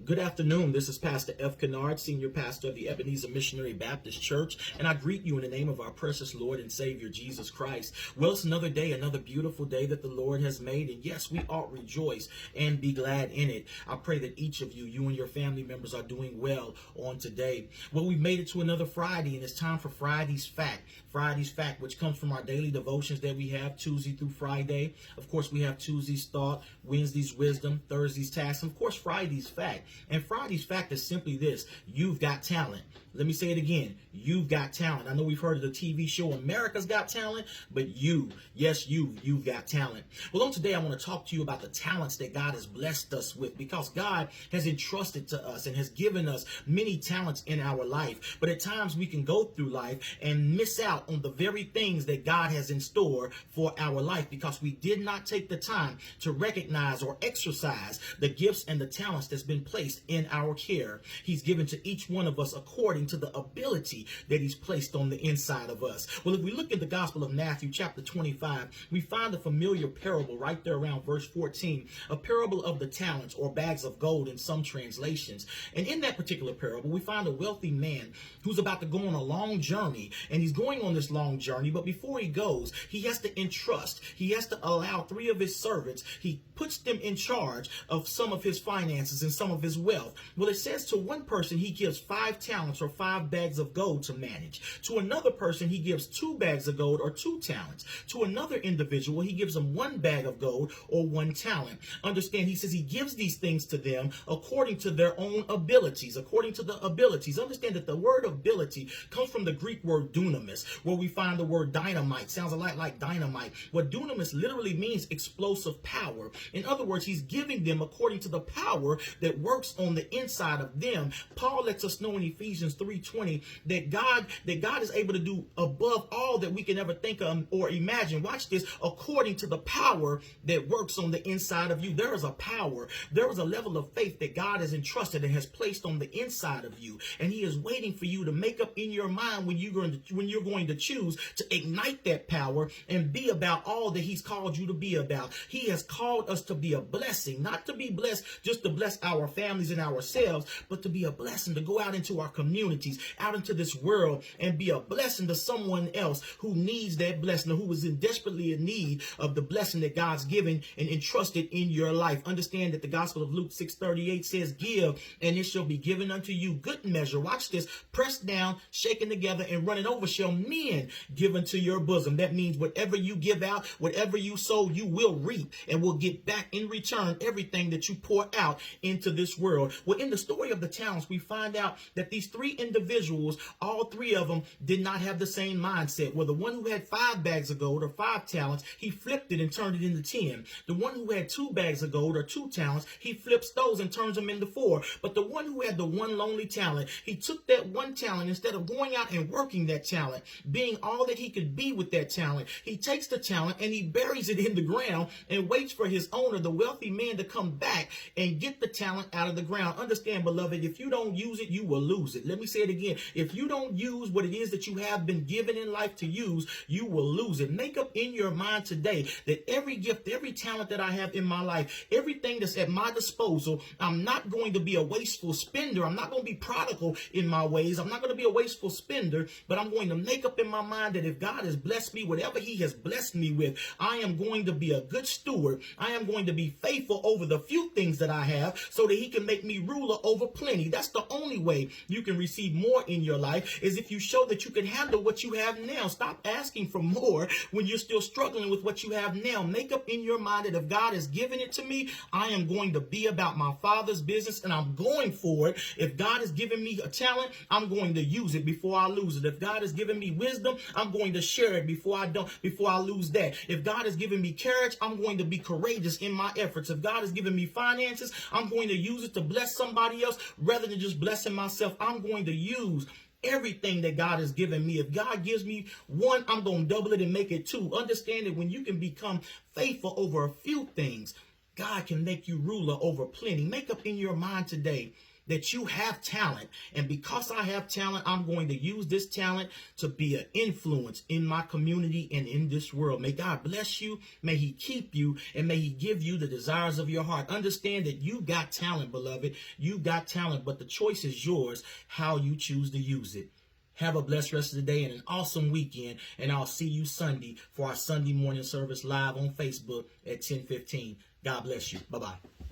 Good afternoon. This is Pastor F. Kennard, Senior Pastor of the Ebenezer Missionary Baptist Church, and I greet you in the name of our precious Lord and Savior, Jesus Christ. Well, it's another day, another beautiful day that the Lord has made, and yes, we ought rejoice and be glad in it. I pray that each of you and your family members are doing well on today. Well, we've made it to another Friday, and it's time for Friday's Fact. Friday's Fact, which comes from our daily devotions that we have Tuesday through Friday. Of course, we have Tuesday's Thought, Wednesday's Wisdom, Thursday's Task, and of course, Friday's Fact. And Friday's Fact is simply this: you've got talent. Let me say it again. You've got talent. I know we've heard of the TV show America's Got Talent, but you've got talent. Well, on today, I want to talk to you about the talents that God has blessed us with, because God has entrusted to us and has given us many talents in our life. But at times we can go through life and miss out on the very things that God has in store for our life because we did not take the time to recognize or exercise the gifts and the talents that's been placed in our care. He's given to each one of us according to the ability that he's placed on the inside of us. Well, if we look at the Gospel of Matthew chapter 25, we find a familiar parable right there around verse 14, a parable of the talents, or bags of gold in some translations. And in that particular parable, we find a wealthy man who's about to go on a long journey, and he's going on this long journey, but before he goes, he has to entrust, he has to allow 3 of his servants, he puts them in charge of some of his finances and some of his wealth. Well, it says to one person he gives 5 talents or 5 bags of gold to manage. To another person he gives 2 bags of gold or 2 talents. To another individual he gives them 1 bag of gold or 1 talent. Understand, he says he gives these things to them according to their own abilities, according to the abilities. Understand that the word ability comes from the Greek word dunamis, where we find the word dynamite. Sounds a lot like dynamite. What dunamis literally means explosive power. In other words, he's giving them according to the power that works on the inside of them. Paul lets us know in Ephesians 3:20 that God is able to do above all that we can ever think of or imagine. Watch this: according to the power that works on the inside of you. There is a power, there is a level of faith that God has entrusted and has placed on the inside of you, and he is waiting for you to make up in your mind when you're going to choose to ignite that power and be about all that he's called you to be about. He has called us to be a blessing, not to be blessed just to bless our families and ourselves, but to be a blessing, to go out into our communities, out into this world, and be a blessing to someone else who needs that blessing, or who is desperately in need of the blessing that God's given and entrusted in your life. Understand that the Gospel of Luke 6:38 says, "Give, and it shall be given unto you. Good measure," watch this, "pressed down, shaken together, and running over, shall men give unto your bosom." That means whatever you give out, whatever you sow, you will reap and will get back in return everything that you pour out into this world. Well, in the story of the talents, we find out that these 3 individuals, all 3 of them did not have the same mindset. Well, the one who had 5 bags of gold or 5 talents, he flipped it and turned it into 10. The one who had 2 bags of gold or 2 talents, he flips those and turns them into 4. But the one who had the 1 lonely talent, he took that 1 talent, instead of going out and working that talent, being all that he could be with that talent, he takes the talent and he buries it in the ground and waits for his owner, the wealthy man, to come back and get the talent out of the ground. Understand, beloved, if you don't use it, you will lose it. Let me say it again. If you don't use what it is that you have been given in life to use, you will lose it. Make up in your mind today that every gift, every talent that I have in my life, everything that's at my disposal, I'm not going to be a wasteful spender. I'm not going to be prodigal in my ways. I'm not going to be a wasteful spender, but I'm going to make up in my mind that if God has blessed me, whatever he has blessed me with, I am going to be a good steward. I am going to be faithful over the few things that I have so that he can make me ruler over plenty. That's the only way you can receive more in your life, is if you show that you can handle what you have now. Stop asking for more when you're still struggling with what you have now. Make up in your mind that if God has given it to me, I am going to be about my Father's business, and I'm going for it. If God has given me a talent, I'm going to use it before I lose it. If God has given me wisdom, I'm going to share it before I lose that. If God has given me courage, I'm going to be courageous in my efforts. If God has given me finances, I'm going to use it to bless somebody else rather than just blessing myself. I'm going to use everything that God has given me. If God gives me 1, I'm going to double it and make it 2. Understand that when you can become faithful over a few things, God can make you ruler over plenty. Make up in your mind today that you have talent. And because I have talent, I'm going to use this talent to be an influence in my community and in this world. May God bless you. May he keep you, and may he give you the desires of your heart. Understand that you got talent, beloved. You got talent, but the choice is yours, how you choose to use it. Have a blessed rest of the day and an awesome weekend. And I'll see you Sunday for our Sunday morning service live on Facebook at 10:15. God bless you. Bye-bye.